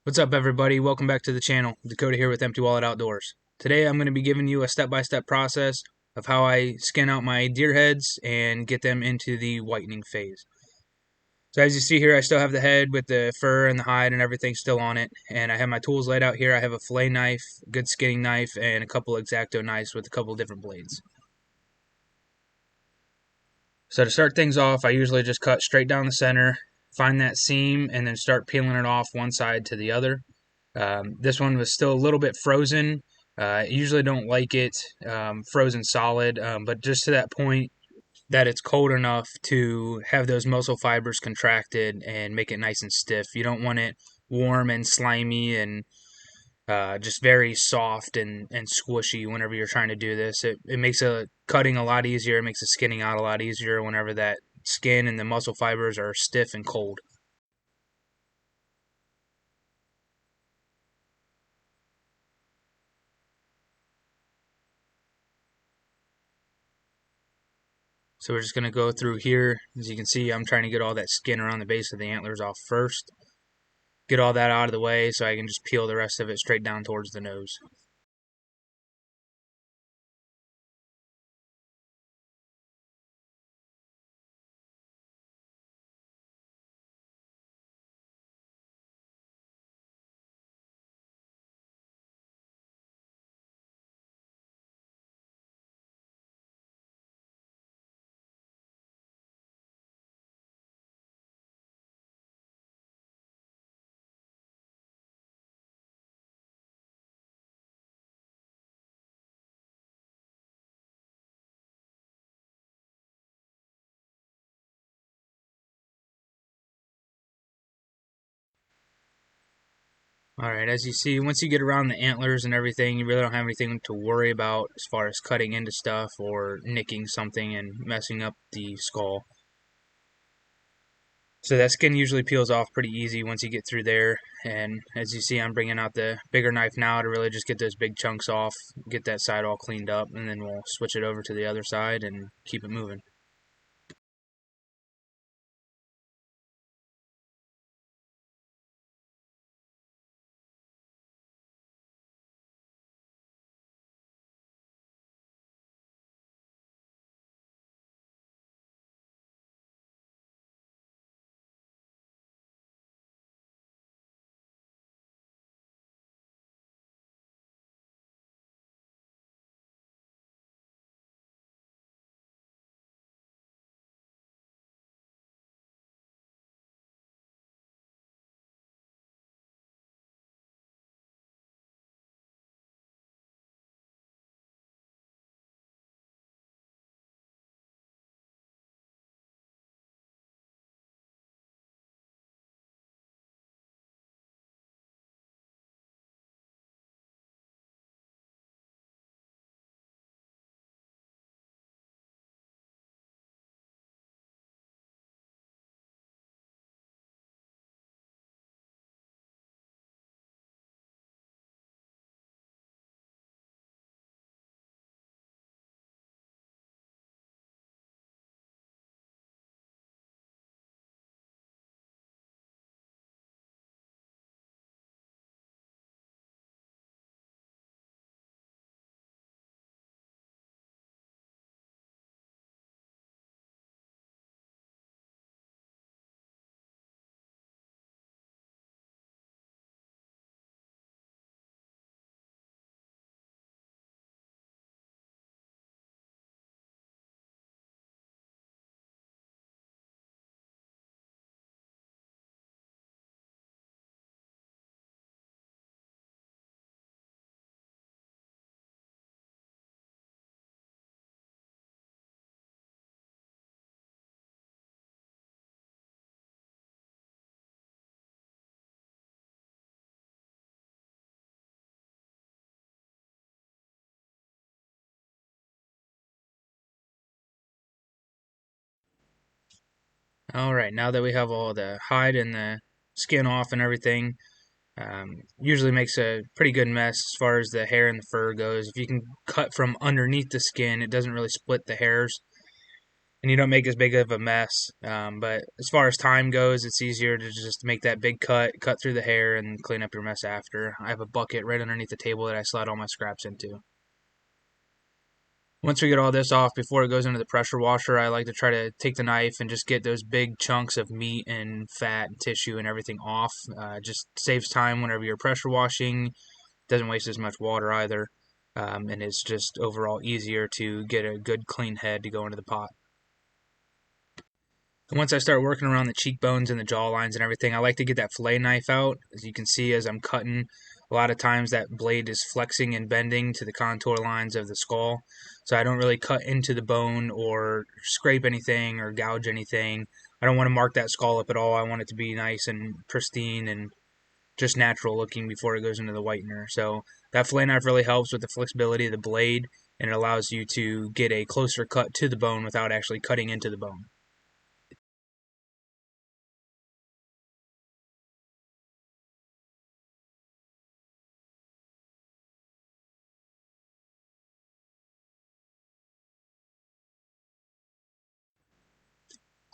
What's up, everybody? Welcome back to the channel. Dakota here with Empty Wallet Outdoors. Today I'm going to be giving you a step-by-step process of how I skin out my deer heads and get them into the whitening phase. So as you see here, I still have the head with the fur and the hide and everything still on it, and I have my tools laid out here. I have a fillet knife, a good skinning knife, and a couple X-Acto knives with a couple different blades. So to start things off, I usually just cut straight down the center, find that seam, and then start peeling it off one side to the other. This one was still a little bit frozen. I usually don't like it frozen solid, but just to that point that it's cold enough to have those muscle fibers contracted and make it nice and stiff. You don't want it warm and slimy and just very soft and squishy whenever you're trying to do this. It makes a cutting a lot easier. It makes the skinning out a lot easier whenever that skin and the muscle fibers are stiff and cold. So we're just going to go through here. As you can see, I'm trying to get all that skin around the base of the antlers off first. Get all that out of the way so I can just peel the rest of it straight down towards the nose. Alright, as you see, once you get around the antlers and everything, you really don't have anything to worry about as far as cutting into stuff or nicking something and messing up the skull. So that skin usually peels off pretty easy once you get through there. And as you see, I'm bringing out the bigger knife now to really just get those big chunks off, get that side all cleaned up, and then we'll switch it over to the other side and keep it moving. Alright, now that we have all the hide and the skin off and everything, usually makes a pretty good mess as far as the hair and the fur goes. If you can cut from underneath the skin, it doesn't really split the hairs. and you don't make as big of a mess. But as far as time goes, it's easier to just make that big cut through the hair, and clean up your mess after. I have a bucket right underneath the table that I slide all my scraps into. Once we get all this off, before it goes into the pressure washer, I like to try to take the knife and just get those big chunks of meat and fat and tissue and everything off. Just saves time whenever you're pressure washing. Doesn't waste as much water either. And it's just overall easier to get a good clean head to go into the pot. And once I start working around the cheekbones and the jaw lines and everything, I like to get that fillet knife out. As you can see, as I'm cutting, a lot of times that blade is flexing and bending to the contour lines of the skull. So I don't really cut into the bone or scrape anything or gouge anything. I don't want to mark that skull up at all. I want it to be nice and pristine and just natural looking before it goes into the whitener. So that fillet knife really helps with the flexibility of the blade, and it allows you to get a closer cut to the bone without actually cutting into the bone.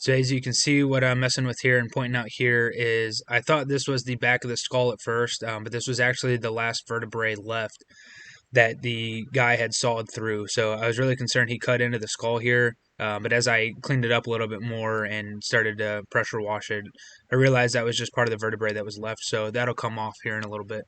So as you can see, what I'm messing with here and pointing out here is I thought this was the back of the skull at first, but this was actually the last vertebrae left that the guy had sawed through. So I was really concerned he cut into the skull here. But as I cleaned it up a little bit more and started to pressure wash it, I realized that was just part of the vertebrae that was left. So that'll come off here in a little bit.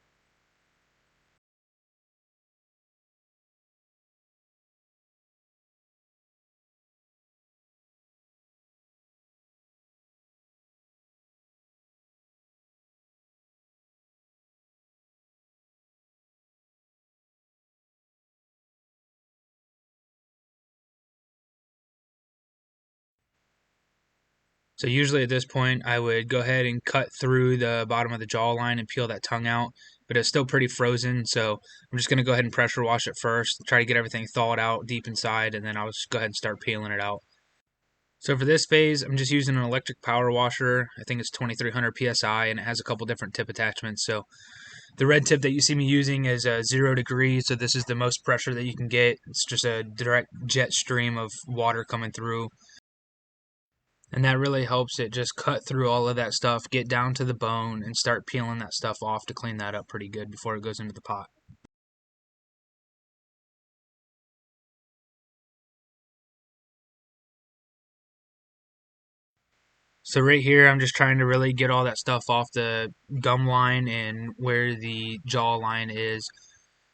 So usually at this point, I would go ahead and cut through the bottom of the jawline and peel that tongue out, but it's still pretty frozen. So I'm just going to go ahead and pressure wash it first, try to get everything thawed out deep inside, and then I'll just go ahead and start peeling it out. So for this phase, I'm just using an electric power washer. I think it's 2300 psi, and it has a couple different tip attachments. So the red tip that you see me using is 0 degrees, so this is the most pressure that you can get. It's just a direct jet stream of water coming through, and that really helps it just cut through all of that stuff, get down to the bone, and start peeling that stuff off to clean that up pretty good before it goes into the pot. So right here, I'm just trying to really get all that stuff off the gum line and where the jaw line is.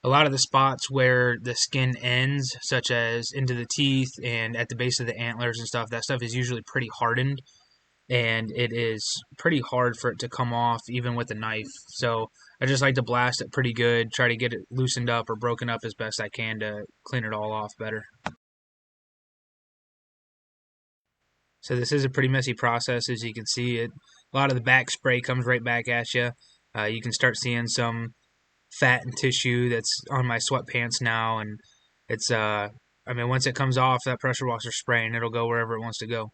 A lot of the spots where the skin ends, such as into the teeth and at the base of the antlers and stuff, that stuff is usually pretty hardened, and it is pretty hard for it to come off even with a knife. So I just like to blast it pretty good, try to get it loosened up or broken up as best I can to clean it all off better. So this is a pretty messy process, as you can see. A lot of the back spray comes right back at you. You can start seeing some fat and tissue that's on my sweatpants now, and it's I mean, once it comes off that pressure washer spray, and it'll go wherever it wants to go.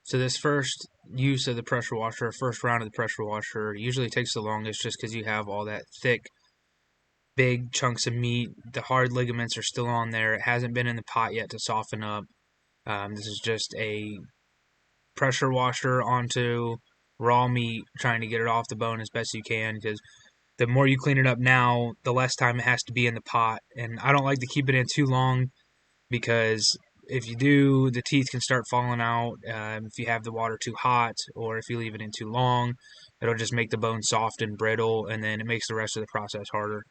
So this first use of the pressure washer, first round of the pressure washer, usually takes the longest just because you have all that thick, big chunks of meat. The hard ligaments are still on there. It hasn't been in the pot yet to soften up. This is just a pressure washer onto raw meat, trying to get it off the bone as best you can, because the more you clean it up now, the less time it has to be in the pot. And I don't like to keep it in too long because if you do, the teeth can start falling out. If you have the water too hot or if you leave it in too long, it'll just make the bone soft and brittle, and then it makes the rest of the process harder.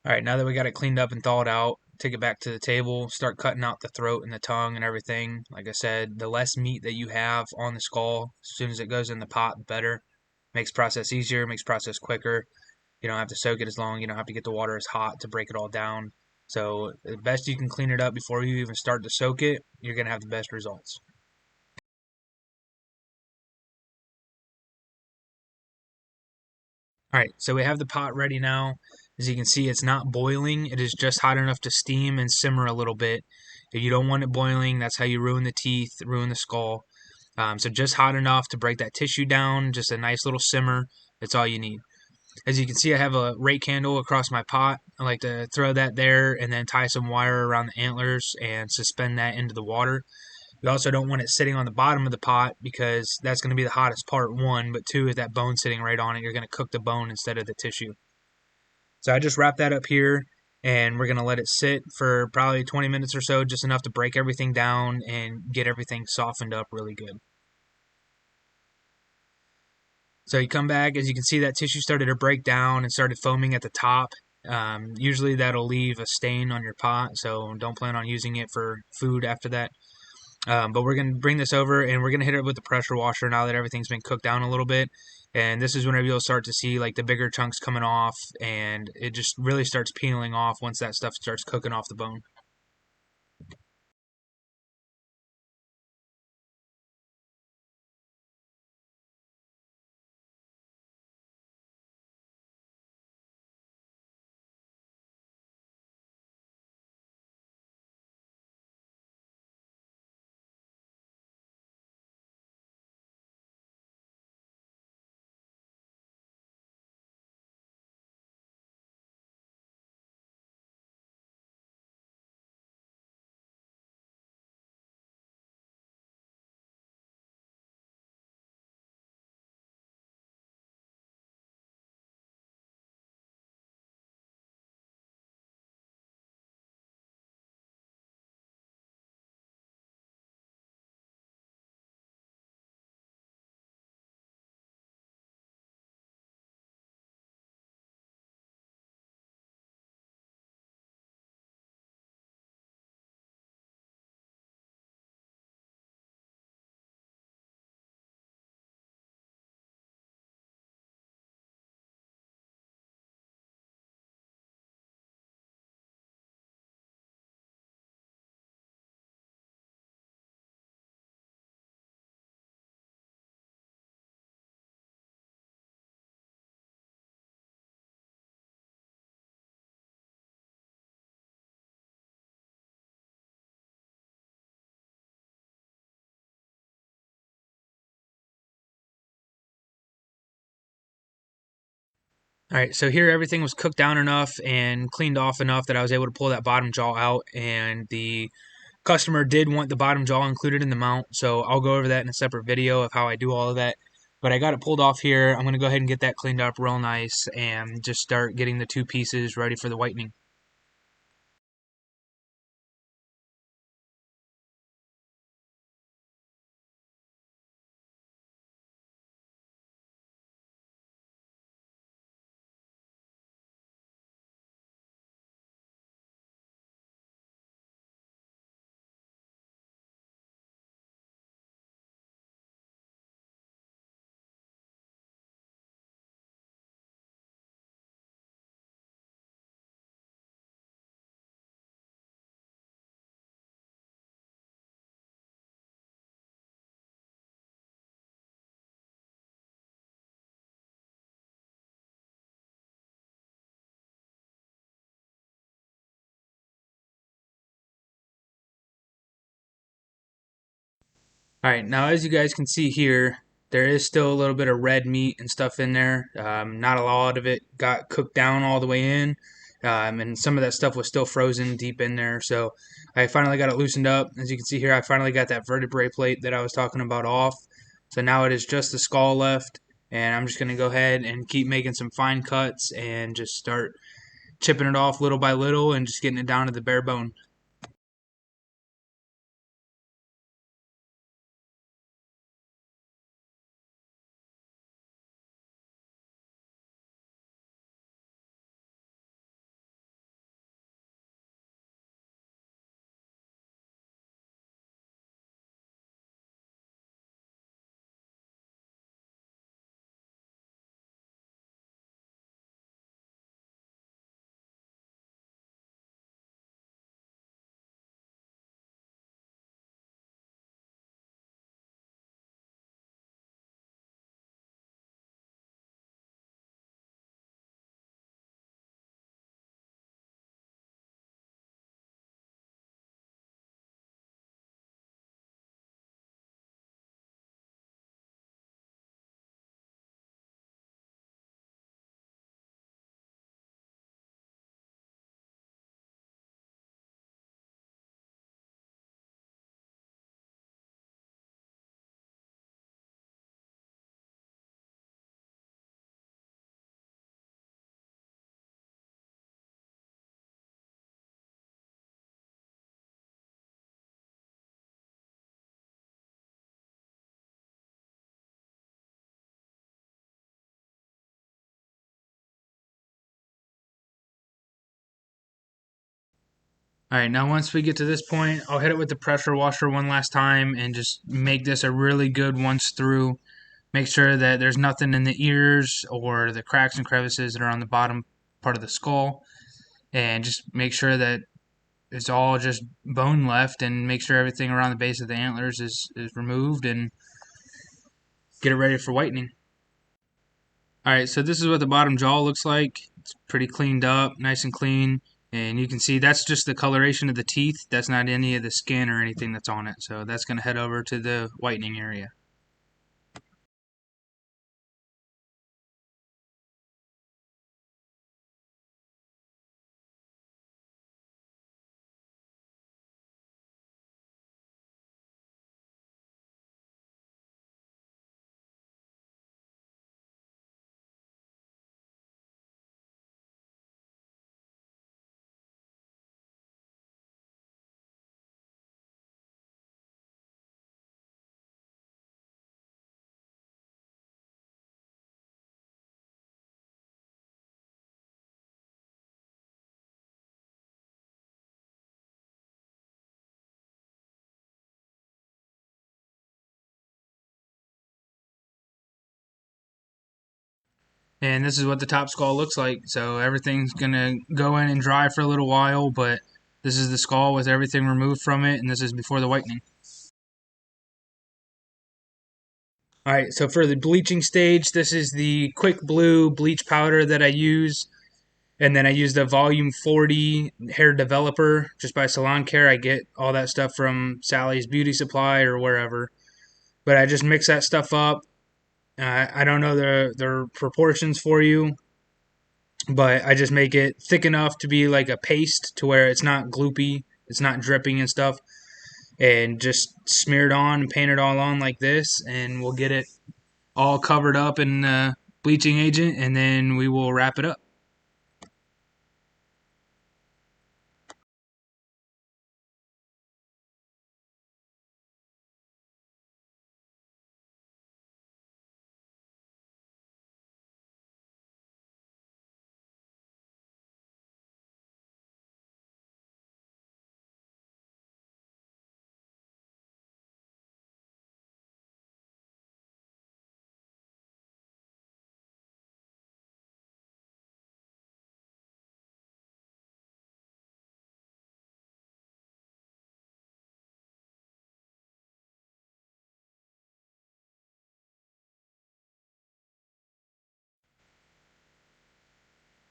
All right, now that we got it cleaned up and thawed out, take it back to the table, start cutting out the throat and the tongue and everything. Like I said, the less meat that you have on the skull, as soon as it goes in the pot, the better. Makes process easier, makes process quicker. You don't have to soak it as long. You don't have to get the water as hot to break it all down. So the best you can clean it up before you even start to soak it, you're gonna have the best results. All right, so we have the pot ready now. As you can see, it's not boiling. It is just hot enough to steam and simmer a little bit. If you don't want it boiling, that's how you ruin the teeth, ruin the skull. So just hot enough to break that tissue down, just a nice little simmer. That's all you need. As you can see, I have a rake candle across my pot. I like to throw that there and then tie some wire around the antlers and suspend that into the water. You also don't want it sitting on the bottom of the pot because that's going to be the hottest part, one, but two, if that bone sitting right on it, you're going to cook the bone instead of the tissue. So I just wrap that up here and we're going to let it sit for probably 20 minutes or so, just enough to break everything down and get everything softened up really good. So you come back, as you can see, that tissue started to break down and started foaming at the top. Usually that'll leave a stain on your pot, so don't plan on using it for food after that. But we're going to bring this over and we're going to hit it with the pressure washer now that everything's been cooked down a little bit. And this is whenever you'll start to see like the bigger chunks coming off and it just really starts peeling off once that stuff starts cooking off the bone. All right, so here everything was cooked down enough and cleaned off enough that I was able to pull that bottom jaw out, and the customer did want the bottom jaw included in the mount, so I'll go over that in a separate video of how I do all of that. But I got it pulled off here. I'm going to go ahead and get that cleaned up real nice and just start getting the two pieces ready for the whitening. All right, now as you guys can see here, there is still a little bit of red meat and stuff in there. Not a lot of it got cooked down all the way in, and some of that stuff was still frozen deep in there. So I finally got it loosened up. As you can see here, I finally got that vertebrae plate that I was talking about off. So now it is just the skull left, and I'm just going to go ahead and keep making some fine cuts and just start chipping it off little by little and just getting it down to the bare bone. All right, now once we get to this point, I'll hit it with the pressure washer one last time and just make this a really good once through. Make sure that there's nothing in the ears or the cracks and crevices that are on the bottom part of the skull. And just make sure that it's all just bone left, and make sure everything around the base of the antlers is removed, and get it ready for whitening. All right, so this is what the bottom jaw looks like. It's pretty cleaned up, nice and clean. And you can see that's just the coloration of the teeth. That's not any of the skin or anything that's on it. So that's going to head over to the whitening area. And this is what the top skull looks like. So everything's going to go in and dry for a little while, but this is the skull with everything removed from it, and this is before the whitening. All right, so for the bleaching stage, this is the Quick Blue bleach powder that I use. And then I use the Volume 40 Hair Developer just by Salon Care. I get all that stuff from Sally's Beauty Supply or wherever. But I just mix that stuff up. I don't know the proportions for you, but I just make it thick enough to be like a paste to where it's not gloopy, it's not dripping and stuff, and just smear it on and paint it all on like this, and we'll get it all covered up in bleaching agent, and then we will wrap it up.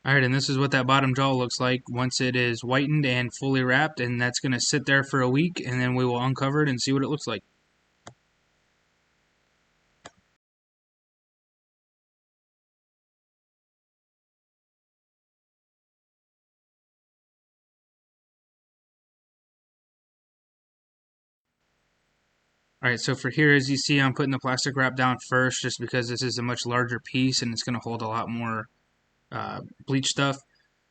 Alright, and this is what that bottom jaw looks like once it is whitened and fully wrapped, and that's going to sit there for a week, and then we will uncover it and see what it looks like. Alright, so for here, as you see, I'm putting the plastic wrap down first just because this is a much larger piece and it's going to hold a lot more bleach stuff.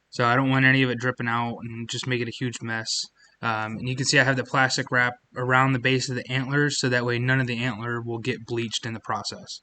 So I don't want any of it dripping out and just make it a huge mess. And you can see I have the plastic wrap around the base of the antlers so that way none of the antler will get bleached in the process.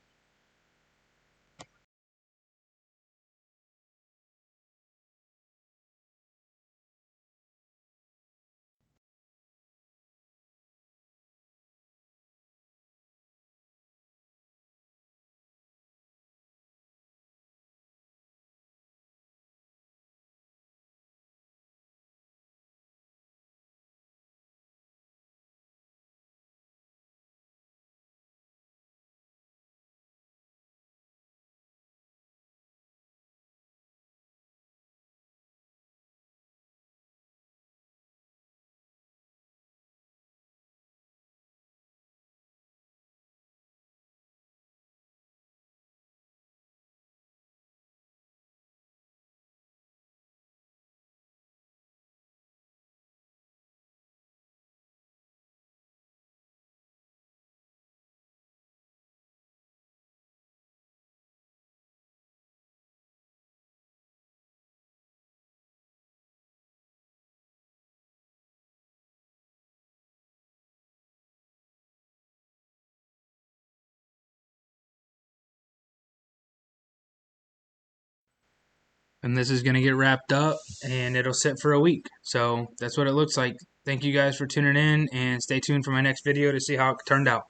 And this is going to get wrapped up and it'll sit for a week. So that's what it looks like. Thank you guys for tuning in and stay tuned for my next video to see how it turned out.